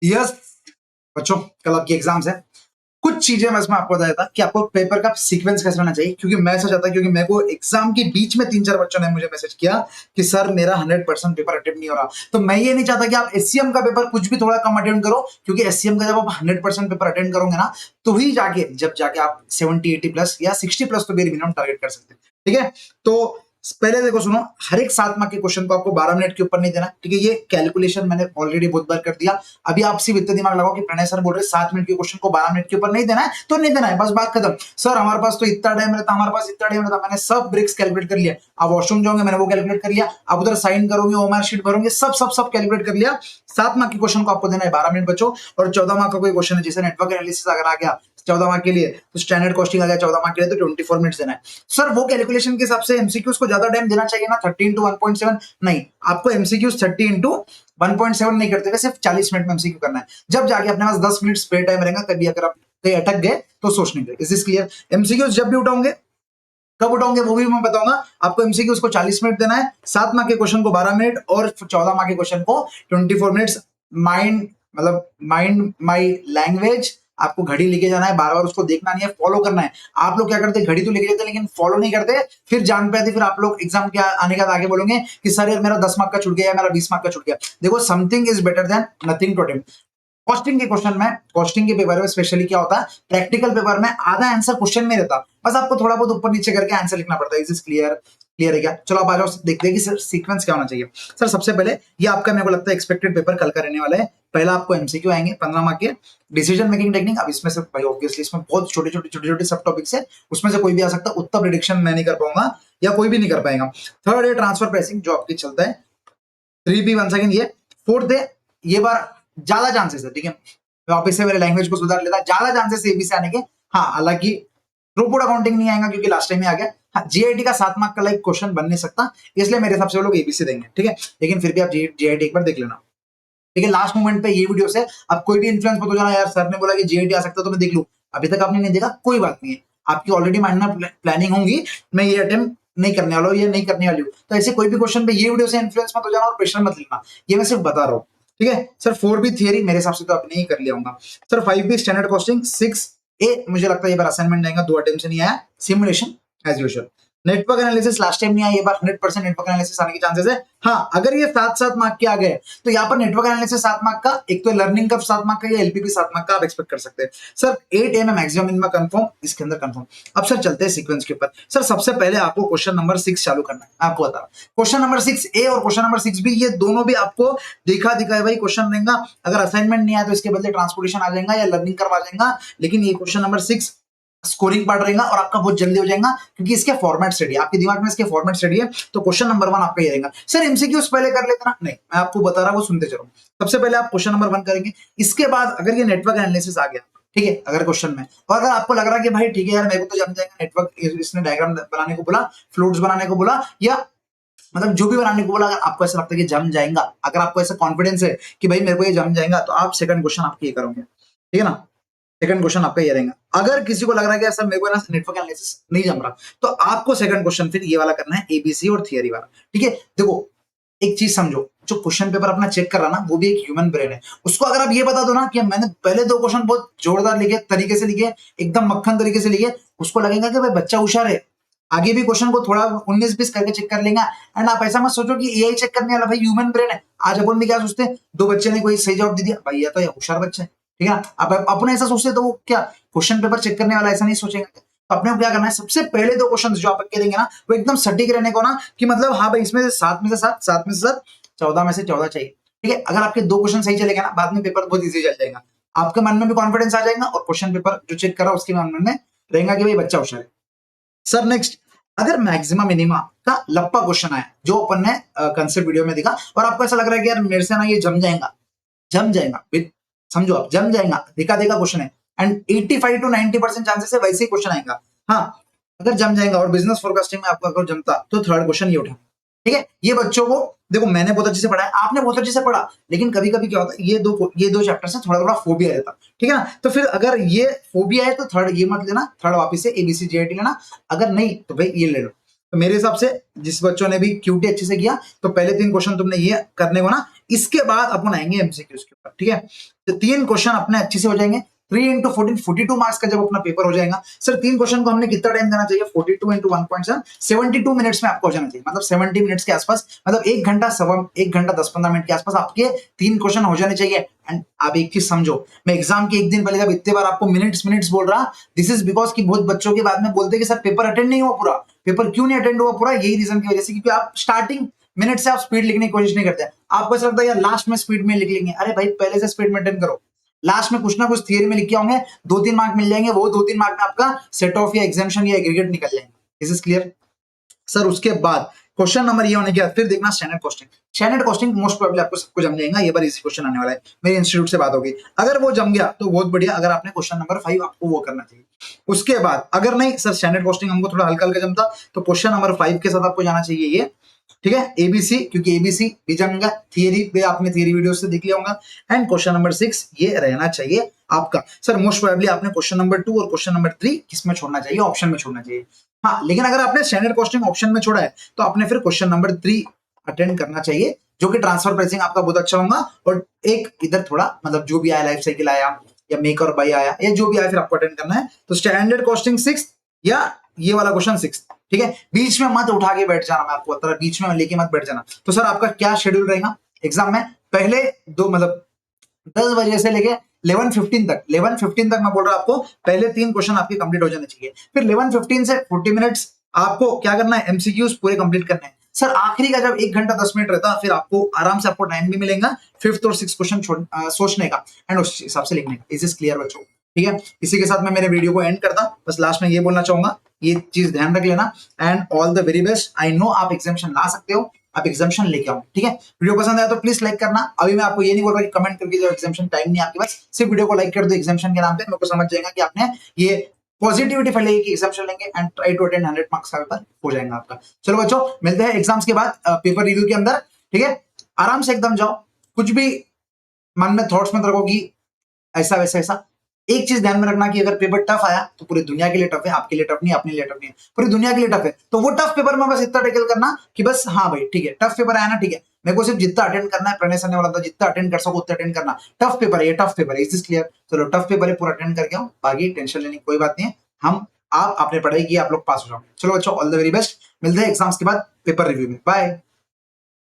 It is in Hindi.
यस बच्चों, कल आपकी एग्जाम्स है। कुछ चीजें मैं इसमें आपको बताया था कि आपको पेपर का सीक्वेंस कैसे रहना चाहिए, क्योंकि मैं ऐसा चाहता, क्योंकि मेरे को एग्जाम के बीच में 3-4 बच्चों ने मुझे मैसेज किया कि सर मेरा 100% पेपर अटेम्प्ट नहीं हो रहा। तो मैं ये नहीं चाहता कि आप एससीएम का पेपर कुछ भी थोड़ा कम अटेम्प्ट करो, क्योंकि एससीएम का जब आप 100% पेपर अटेम्प्ट करोगे ना, तो ही जाके जब जाके आप 70-80 प्लस या 60 प्लस तो भी मिनिमम टारगेट कर सकते हैं। ठीक है, तो पहले देखो सुनो, हर एक 7 मार्क के क्वेश्चन को आपको 12 मिनट के ऊपर नहीं देना। ठीक है, ये कैलकुलेशन मैंने ऑलरेडी बहुत बार कर दिया। अभी आप सिर्फ इतना दिमाग लगाओ कि प्रणय सर बोल रहे 7 मिनट के क्वेश्चन को 12 मिनट के ऊपर नहीं देना है, तो नहीं देना है, बस बात खत्म। सर हमारे पास तो इतना टाइम रहता, हमारे पास इतना टाइम रहता, मैंने सब ब्रेक्स कैलकुलेट कर लिया। आप वॉशरूम जाओगे, मैंने वो कैलकुलेट कर लिया, आप उधर साइन करोगे, ओमार शीट भरोगे, सब सब सब कैलकुलेट कर लिया। 7 मार्क के क्वेश्चन को आपको देना है 12 मिनट बच्चों। और 14 मार्क का कोई क्वेश्चन है, जैसे नेटवर्क एनालिसिस अगर आ गया 14 मार्क के लिए, तो स्टैंडर्ड कॉस्टिंग आ गया 14 मार्क के लिए, तो 24 मिनट्स देना है। सर वो कैलकुलेशन के हिसाब से एमसीक्यूज को ज्यादा टाइम देना चाहिए ना, 30 इंटू 1.7? नहीं, आपको एमसीक्यूज 30 इंटू 1.7 नहीं करते हुए सिर्फ 40 मिनट में एमसीक्यू करना है। जब जाके अपने पास 10 मिनट स्पेयर टाइम रहेगा, कभी अगर आप कहीं अटक गए तो सोचने के। Is this clear? एमसीक्यूज जब भी उठाओगे, कब उठाओगे वो भी मैं बताऊंगा। आपको एमसीक्यूज को 40 मिनट देना है, 7 मार्क के क्वेश्चन को 12 मिनट और 14 मार्क के क्वेश्चन को 24 मिनट्स। माइंड मतलब माइंड माई लैंग्वेज, आपको घड़ी लेके जाना है, बार बार उसको देखना नहीं है, फॉलो करना है। आप लोग क्या करते हैं, घड़ी तो लेके जाते हैं लेकिन फॉलो नहीं करते, फिर जान पे आती, फिर आप लोग एग्जाम के आने के बाद आगे बोलोगे कि सर यार मेरा 10 मार्क का छूट गया, मेरा 20 मार्क का छूट गया। देखो, something is better than nothing to attempt. Costing के क्वेश्चन में, कॉस्टिंग के पेपर में स्पेशली क्या होता है, प्रैक्टिकल पेपर में आधा आंसर क्वेश्चन में रहता, बस आपको थोड़ा बहुत ऊपर नीचे करके आंसर लिखना पड़ता है। Is clear? क्लियर है क्या? चलो आप आ जाओ, देखते हैं कि सर सीक्वेंस क्या होना चाहिए। सर सबसे पहले ये आपका, मेरे को लगता है एक्सपेक्टेड पेपर कल का रहने वाला है। पहला आपको एमसीक्यू आएंगे 15 मार्क के, डिसीजन मेकिंग टेक्निक। अब इसमें से भाई ऑब्वियसली इसमें बहुत छोटे छोटे सब टॉपिक्स है, उसमें से कोई भी आ सकता है, उतना प्रिडिक्शन मैं नहीं कर पाऊंगा या कोई भी नहीं कर पाएगा। थर्ड है ट्रांसफर प्राइसिंग, जो आपकी चलता है 3P 1 सेकंड ये। फोर्थ है, ये बार ज्यादा चांसेस है, ठीक है, वापस से मेरे लैंग्वेज को सुधार लेता, ज्यादा चांसेस एबीसी आने के। हाँ, हालांकि थ्रूपुट अकाउंटिंग नहीं आएगा क्योंकि लास्ट टाइम में आ गया। हाँ, जीआईटी का 7 मार्क का लाइक क्वेश्चन बन नहीं सकता, इसलिए मेरे हिसाब से वो लोग एबीसी देंगे। ठीक है, लेकिन फिर भी आप जीआईटी एक बार देख लेना। ठीक है, लास्ट मोमेंट पे ये वीडियो से अब कोई भी इन्फ्लुएंस मत हो जाना, यार सर ने बोला कि जीआईटी आ सकता है तो मैं देख लूं। अभी तक आपने नहीं देखा, कोई बात नहीं है, आपकी ऑलरेडी माइंड में प्लानिंग होंगी, मैं ये अटेम्प्ट नहीं करने वाला हूँ, ये नहीं करने वाली हूँ। तो ऐसे कोई भी क्वेश्चन पे ये वीडियो से इन्फ्लुएंस मत हो जाना और प्रेशर मत लेना, ये मैं सिर्फ बता रहा हूँ। ठीक है सर, 4B थियरी मेरे हिसाब से तो अपने ही कर लिया होगा। Sir 5B standard costing, 6A मुझे लगता है ये बार असाइनमेंट आएगा, 2 अटेम्प्ट से नहीं आया। Simulation as usual. Network analysis last time नहीं आया, ये बार 100% नेटवर्क एनालिसिस आने के चांसेस है। हाँ, अगर ये 7-7 मार्क के आ गए तो यहाँ पर नेटवर्क एनालिसिस 7 मार्क का, एक तो लर्निंग का 7 मार्क का या एलपीपी 7 मार्क का आप एक्सपेक्ट कर सकते हैं। सर 8A में मैक्सिमम इनमें कंफर्म, इसके अंदर कंफर्म। अब सर चलते हैं सीक्वेंस के ऊपर। सर सबसे पहले आपको क्वेश्चन नंबर 6 चालू करना है, आपको बता रहा हूं। क्वेश्चन नंबर 6A और क्वेश्चन नंबर 6B, ये दोनों भी आपको दिखा दिखाए भाई क्वेश्चन रहेगा। अगर असाइनमेंट नहीं आया तो इसके बदले ट्रांसपोर्टेशन आ जाएगा या लर्निंग करवा जाएगा, लेकिन ये क्वेश्चन नंबर 6 स्कोरिंग पार्ट रहेगा और आपका बहुत जल्दी हो जाएगा, क्योंकि इसके फॉर्मेट स्टडी है, आपके दिमाग में इसके फॉर्मेट स्टडी है। तो क्वेश्चन नंबर 1 आपका ये रहेगा। सर एमसीक्यूज पहले कर लेते ना? नहीं, मैं आपको बता रहा हूं, वो सुनते चलो। सबसे पहले आप क्वेश्चन नंबर 1 करेंगे, इसके बाद अगर ये नेटवर्क एनालिसिस आ गया, ठीक है, अगर क्वेश्चन में, और अगर आपको लग रहा है कि भाई ठीक है यार मेरे को तो जम जाएगा नेटवर्क, इसने डायग्राम बनाने को बोला, फ्लोट्स बनाने को बोला, या मतलब जो भी बनाने को बोला, अगर आपको ऐसा लगता है कि जम जाएगा, अगर आपको ऐसा कॉन्फिडेंस है कि भाई मेरे को ये जम जाएगा, तो आप सेकंड क्वेश्चन आपके ये करोगे। ठीक है ना, सेकंड क्वेश्चन आपका ये रहेगा। अगर किसी को लग रहा है कि सर मेरे को ना नेटवर्क एनालिसिस नहीं जम रहा, तो आपको सेकंड क्वेश्चन फिर ये वाला करना है, एबीसी और थियरी वाला। ठीक है, देखो एक चीज समझो, जो क्वेश्चन पेपर अपना चेक कर रहा ना, वो भी एक ह्यूमन ब्रेन है। उसको अगर आप ये बता दो ना कि मैंने पहले 2 क्वेश्चन बहुत जोरदार लिखे, तरीके से लिखे, एकदम मक्खन तरीके से लिखे, उसको लगेगा कि भाई बच्चा होशियार है, आगे भी क्वेश्चन को थोड़ा 19-20 करके चेक कर लेंगे। एंड आप ऐसा मत सोचो कि एआई चेक करने वाला, भाई ह्यूमन ब्रेन है। आज अपन भी क्या सोचते हैं, 2 बच्चे ने कोई सही जवाब दे दिया, भाई ये तो होशियार बच्चा है। ठीक है ना, आप अपने ऐसा सोचते तो वो क्या क्वेश्चन पेपर चेक करने वाला ऐसा नहीं सोचेगा। तो अपने को क्या करना है, सबसे पहले 2 क्वेश्चन जो आप देंगे ना, वो एकदम सटीक रहने को ना, कि मतलब हाँ भाई इसमें से 7 में से 7, 7 में से 7, 14 में से 14 चाहिए। ठीक है, अगर आपके 2 क्वेश्चन सही चलेगा ना, बाद में पेपर बहुत इजी चल जाएगा, आपके मन में भी कॉन्फिडेंस आ जाएगा और क्वेश्चन पेपर जो चेक कर रहा है उसके मन में रहेगा कि भाई बच्चा होशियार है। सर नेक्स्ट, अगर मैक्सिमा मिनिमा का लप्पा क्वेश्चन आया, जो अपन ने कंसेप्ट वीडियो में देखा, और आपको ऐसा लग रहा है कि यार मेरे से ना ये जम जाएगा, जम जाएगा, समझो आप, जम जाएगा, देखा देखा क्वेश्चन है, एंड 85 to 90% चांसेस है वैसे ही क्वेश्चन आएगा। हाँ, अगर जम जाएगा और बिजनेस फोरकास्टिंग में आपका अगर जमता, तो थर्ड क्वेश्चन ये उठा। ठीक है, ये बच्चों को देखो, मैंने बहुत अच्छे से पढ़ा है, आपने बहुत अच्छे से पढ़ा, लेकिन कभी कभी क्या होता है, ये दो चैप्टर से थोड़ा थोड़ा फोबिया रहता। ठीक है ना, तो फिर अगर ये फोबिया है तो थर्ड ये मत लेना, थर्ड वापस से एबीसी जीआईटी लेना, अगर नहीं तो भाई ये ले लो। तो मेरे हिसाब से जिस बच्चों ने भी क्यूटी अच्छे से किया, तो पहले 3 क्वेश्चन तुमने ये करने को ना, इसके बाद अपन आएंगे एमसीक्यूज के ऊपर। ठीक है, तो 3 क्वेश्चन अपने अच्छे से हो जाएंगे। 3 into 14 42 मार्क्स का जब अपना पेपर हो जाएगा सर, 3 क्वेश्चन को हमने कितना टाइम देना चाहिए? 42 into 1.7 72 मिनट्स में आपको हो जाना चाहिए, मतलब 70 मिनट्स के आसपास, मतलब 1 घंटा 10-15 मिनट के आसपास आपके 3 क्वेश्चन हो जाने चाहिए। एंड आप एक चीज समझो, मैं एग्जाम के एक दिन पहले जब इतने बार आपको मिनट्स बोल रहा, दिस इज बिकॉज कि बहुत बच्चों के बाद में बोलते हैं कि सर पेपर अटेंड नहीं हुआ पूरा। पेपर क्यों नहीं अटेंड हुआ पूरा? यही रीजन की वजह से, क्योंकि आप स्टार्टिंग मिनट से आप स्पीड लिखने की कोशिश नहीं करते। आपको ऐसा लगता है यार लास्ट में स्पीड में लिख लेंगे, अरे भाई पहले से स्पीड मेंटेन करो। लास्ट में कुछ ना कुछ थियरी में लिखे होंगे, 2-3 मार्क मिल जाएंगे, वो 2-3 मार्क में आपका सेट ऑफ या एग्जामेशन या एग्रीगेट निकल जाएंगे। This is clear sir. उसके बाद क्वेश्चन नंबर ये होने के बाद फिर देखना standard costing. Standard costing most probably आपको सबको जम जाएगा, ये बार इजी क्वेश्चन आने वाला है, मेरे इंस्टीट्यूट से बात होगी। अगर वो जम गया तो बहुत बढ़िया, अगर आपने क्वेश्चन नंबर 5 आपको वो करना चाहिए। उसके बाद अगर नहीं सर स्टैंडर्ड कॉस्टिंग हमको थोड़ा हल्का हल्का जमता, तो क्वेश्चन नंबर 5 के साथ आपको जाना चाहिए ये, ठीक है, एबीसी, क्योंकि एबीसी भी जमेगा, थियरी पे आपने थियरी वीडियो से देख लिया होगा। एंड क्वेश्चन नंबर 6 ये रहना चाहिए आपका। सर मोस्ट प्रोबेबली आपने क्वेश्चन नंबर 2 और क्वेश्चन नंबर 3 किसमें छोड़ना चाहिए? ऑप्शन में छोड़ना चाहिए। हाँ, लेकिन अगर आपने स्टैंडर्ड कॉस्टिंग ऑप्शन में छोड़ा है तो आपने फिर क्वेश्चन नंबर 3 अटेंड करना चाहिए, जो कि ट्रांसफर प्राइसिंग आपका बहुत अच्छा होगा। और एक इधर थोड़ा मतलब जो भी आया, लाइफ साइकिल आया या मेक और बाय आया, या जो भी आया फिर आपको अटेंड करना है। तो स्टैंडर्ड कॉस्टिंग 6 या ये वाला क्वेश्चन 6, ठीक है। बीच में मत उठा के बैठ जाना, मैं आपको बता रहा, बीच में लेके मत बैठ जाना। तो सर आपका क्या शेड्यूल रहेगा एग्जाम में? पहले दो मतलब 10 बजे से लेके 11:15 तक, 11:15 तक मैं बोल रहा हूं आपको, पहले 3 क्वेश्चन आपके कंप्लीट हो जाने चाहिए। फिर 11:15 से 40 मिनट्स आपको क्या करना है? एमसीक्यूज पूरे कंप्लीट करने हैं। सर आखिरी का जब 1 घंटा 10 मिनट रहता है, फिर आपको आराम से आपको टाइम भी मिलेगा 5th और 6th क्वेश्चन सोचने का एंड उस हिसाब से लिखने का। इज इज क्लियर बच्चों? ठीक है, इसी के साथ मैं मेरे वीडियो को एंड करता। बस लास्ट में ये बोलना चाहूंगा, ये चीज ध्यान रख लेना। And all the very best. I know आप एग्जामिशन ला सकते हो, आप एग्जामिशन लेके आओ, ठीक है। वीडियो पसंद आया तो प्लीज लाइक करना। अभी मैं आपको ये नहीं बोल रहा कि कमेंट करके जो एग्जामिशन टाइम नहीं आपके पास, सिर्फ वीडियो को लाइक कर दो एग्जामिशन के नाम पे, मेरे को समझ जाएगा कि आपने ये पॉजिटिविटी फैलेगी कि एग्जामिशन लेंगे and try to attend 100 marks का पेपर हो जाएगा आपका। चलो बच्चों, मिलते हैं एग्जाम्स के बाद पेपर रिव्यू के अंदर, ठीक है। आराम से एकदम जाओ, कुछ भी मन में थॉट्स मत रखो कि ऐसा वैसा ऐसा। एक चीज ध्यान में रखना कि अगर पेपर टफ आया तो पूरी दुनिया के लिए टफ है, आपके लिए टफ नहीं, अपने लिए टफ नहीं है, पूरी दुनिया के लिए टफ है। तो वो टफ पेपर में बस इतना टेकल करना कि बस हाँ भाई ठीक है, टफ पेपर आया ना, ठीक है, मेरे को सिर्फ जितना अटेंड करना है, प्रणय सर ने बोला था जितना अटेंड कर सको उतना अटेंड करना। टफ पेपर है ये, टफ पेपर है, इज दिस क्लियर? चलो टफ पेपर है, पूरा अटेंड करके आओ, बाकी टेंशन लेने की कोई बात नहीं है। हम आप आपने पढ़ाई की, आप लोग पास हो जाओ। चलो बच्चों, ऑल द वेरी बेस्ट। मिलते हैं एग्जाम्स के बाद पेपर रिव्यू में। बाय।